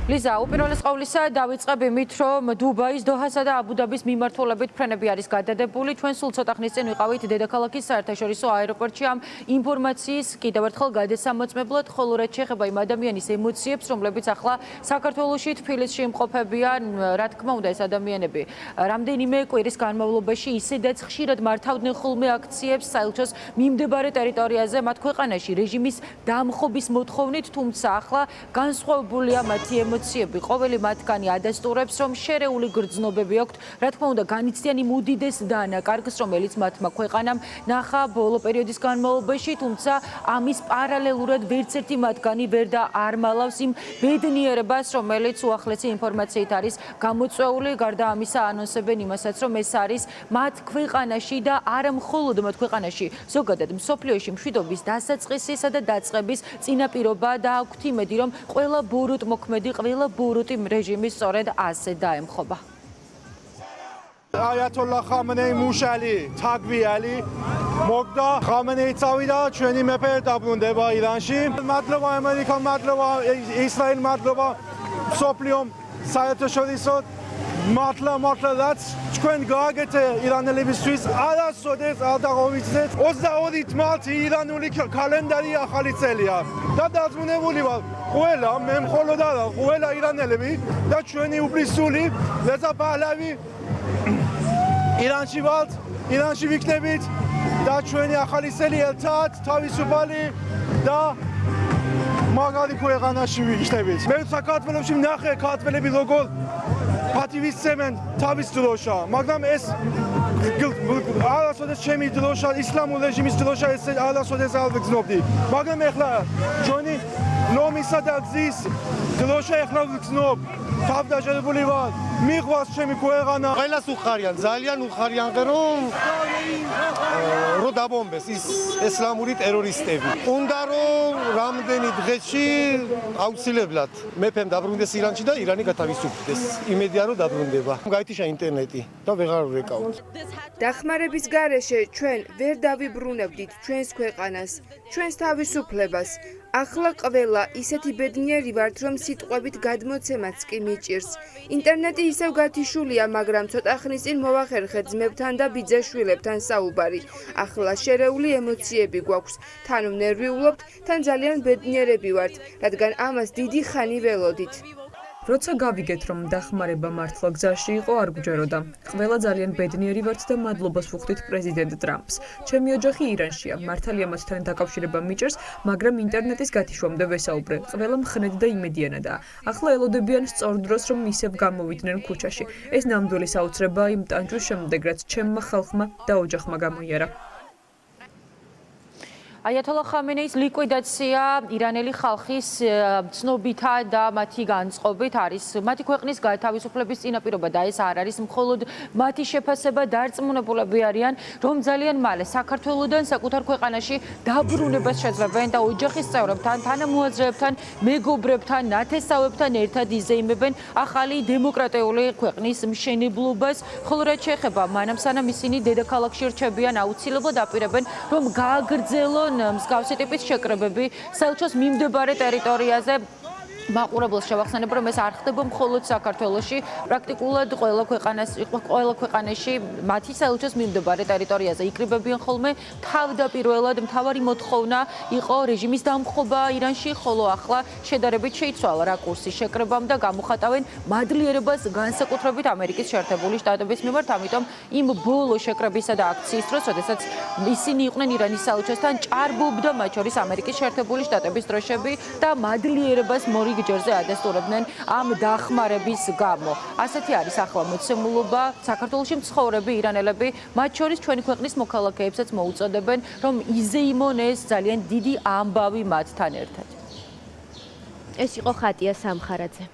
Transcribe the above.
ლიზა, უპირველეს ყოვლისა დავიწყებ იმით, რომ დუბაის, დოჰასა და აბუ-დაბის მიმართულებით ფრენები არის გადადებული. ჩვენ სულ ცოტა ხნის წინ ვიყავით დედაქალაქის საერთაშორისო აეროპორტში ამ ინფორმაციის კიდევ ერთხელ გადასამოწმებლად, ხოლო რაც შეეხება იმ ადამიანის ემოციებს, რომლებიც ახლა საქართველოში, თბილისში იმყოფებიან, რა თქმა უნდა, ეს ადამიანები რამდენიმე კვირის განმავლობაში ისედაც ხშირად მართავდნენ ხოლმე აქციებს საელჩოს მიმდებარე ტერიტორიაზე მათ ქვეყანაში რეჟიმის დამხობის მოთხოვნით, თუმცა ახლა განსხვავებულია მათი ემოციები. ყოველი მათგანი ადასტურებს, რომ შერეული გრძნობები აქვთ, რა თქმა უნდა, განიცდიან იმ უდიდეს დანაკარგს, რომელიც მათმა ქვეყანამ ნახა ბოლო პერიოდის განმავლობაში, თუმცა ამის პარალელურად ვერც ერთი მათგანი ვერ და არ მალავს იმ ბედნიერებას, რომელიც უახლესი ინფორმაციით არის გამოწვეული. გარდა ამისა, ანონსებენ იმასაც, რომ ეს არის მათ ქვეყანაში და არა მხოლოდ მათ ქვეყანაში, ზოგადად მსოფლიოში მშვიდობის დასაწყისისა და დაწყების წინაპირობა და აქვთ იმედი, რომ ყველა ბოროტ მოქმედი ყველა ბოროტი რეჟიმი სწორედ ასე დაემხობა. აიათოლა ხამენეი მუშალი, თაგვიალი, მოგდა ხამენეი წავიდა ჩვენი მეფე დაბრუნდება ირანში. მადლობა ამერიკამ, მადლობა ისრაელ, მადლობა მსოფლიომ საერთაშორისო მართლა რაც ჩვენ გააკეთე ირანელებისთვის არასოდეს არ დაღოვიცეთ 22 მარტი ირანული კალენდარი ახალი წელია და დაზმუნებული ვარ ყველა მე მხოლოდ არა ყველა ირანელები და ჩვენი უპრისული რეზა პაჰლავი ირანში ვართ ირანში ვიქნებით და ჩვენი ახალი წელი ერთად თავისუფალი და მაგარი ქვეყანაში ვიქნებით მე საქართველოში ვნახე ქართველები როგორ პატივისცემენ თავის დროშა, მაგრამ ეს არასოდეს ჩემი დროშა, ისლამურ რეჟიმის დროშა ეს არასოდეს არ ვგრძნობდი. მაგრამ ეხლა ჩვენი ნომისა და გზის დროშა ეხლა ვგრძნობ. თავდაჯერებული ვარ, მიყვარს ჩემი ქვეყანა. ყველას უხარიან, ძალიან უხარიან, რომ დაბომბეს ის ესლამური ტერორისტები. უნდა რომ რამდენი დღეში აუცილებლად მეფემ დაბრუნდეს ირანში და ირანი გათავისუფლდეს. იმედია რომ დაბრუნდება. გაითიშა ინტერნეტი და ვეღარ ვეკავთ. დახმარების გარეშე ჩვენ ვერ დავიბრუნებდით ჩვენს ქვეყანას, ჩვენს თავისუფლებას. ახლა ყველა ისეთი ბედნიერი ვართ, რომ სიტყვებით გადმოცემაც კი მიჭირს. ინტერნეტი ისევ გათიშულია, მაგრამ ცოტა ხნის წინ მოვახერხეთ ძმებთან და ბიძაშვილებთან საუბარი. ახლა შერეული ემოციები გვაქვს, თან ვნერვიულობთ, თან ძალიან ბედნიერები ვართ, რადგან ამას დიდი ხანი ველოდით. როცა გავიგეთ, რომ დახმარება მართლა გზაში იყო, არ გვჯეროდა. ყველა ძალიან ბედნიერი ვართ და მადლობას ვუხდით პრეზიდენტ ტრამპს. ჩემი ოჯახი ირანშია, მართალია მათთან დაკავშირება მიჭერს, მაგრამ ინტერნეტის გათიშვამდე ვესაუბრე. ყველა მხნედ და იმედიანადაა. ახლა ელოდებიან სწორ დროს, რომ ისევ გამოვიდნენ ქუჩაში. ეს ნამდვილი საოცრებაა იმ ტანჯვის შემდეგ, რაც ჩემმა ხალხმა და ოჯახმა გამოიარა. აიათოლა ხამენეის ლიკვიდაცია ირანელი ხალხის ცნობითა და მათი განწყობით არის მათი ქვეყნის გათავისუფლების წინაპირობა და ეს არ არის მხოლოდ მათი შეფასება დარწმუნებულები არიან რომ ძალიან მალე საქართველოსდან საკუთარ ქვეყანაში დაბრუნებას შეძლებენ და ოჯახის წევრებთან, თანამოაზრეებთან, მეგობრებთან, ნათესავებთან ერთად იზეიმებენ ახალი დემოკრატიული ქვეყნის მშენებლობას, ხოლო რაც შეეხება მანამ სანამ ისინი დედაქალაქში რჩებიან აუცილებლად აპირებენ რომ გააგრძელონ მსგავსი ტიპის შეკრებები საელჩოს მიმდებარე ტერიტორიაზე მაყურებელს შევახსენებ, რომ ეს არ ხდება მხოლოდ საქართველოში, პრაქტიკულად ყველა ქვეყანაში მათი საელჩოს მიმდებარე ტერიტორიაზე იკრიბებიან ხოლმე თავდაპირველად მთავარი მოთხოვნა იყო რეჟიმის დამხობა ირანში, ხოლო ახლა შედარებით შეიცვალა რაკურსი შეკრებამ და გამოხატავენ მადლიერებას განსაკუთრებით ამერიკის შეერთებული შტატების მიმართ, ამიტომ იმ ბოლო შეკრებისა და აქციის დროს, როდესაც ისინი იყვნენ ირანის საელჩოსთან, ჭარბობდა მათ შორის ამერიკის შეერთებული შტატების დროშები და მადლიერებას მორი ჯერზე ადასტურებდნენ ამ დახმარების გამო. ასეთი არის ახლა მოცემულობა. საქართველოში მცხოვრები ირანელები, მათ შორის ჩვენი ქვეყნის მოქალაქეებსაც მოუწოდებენ, რომ იზეიმონ ეს ძალიან დიდი ამბავი მათთან ერთად. ეს იყო ხატია სამხარაძე.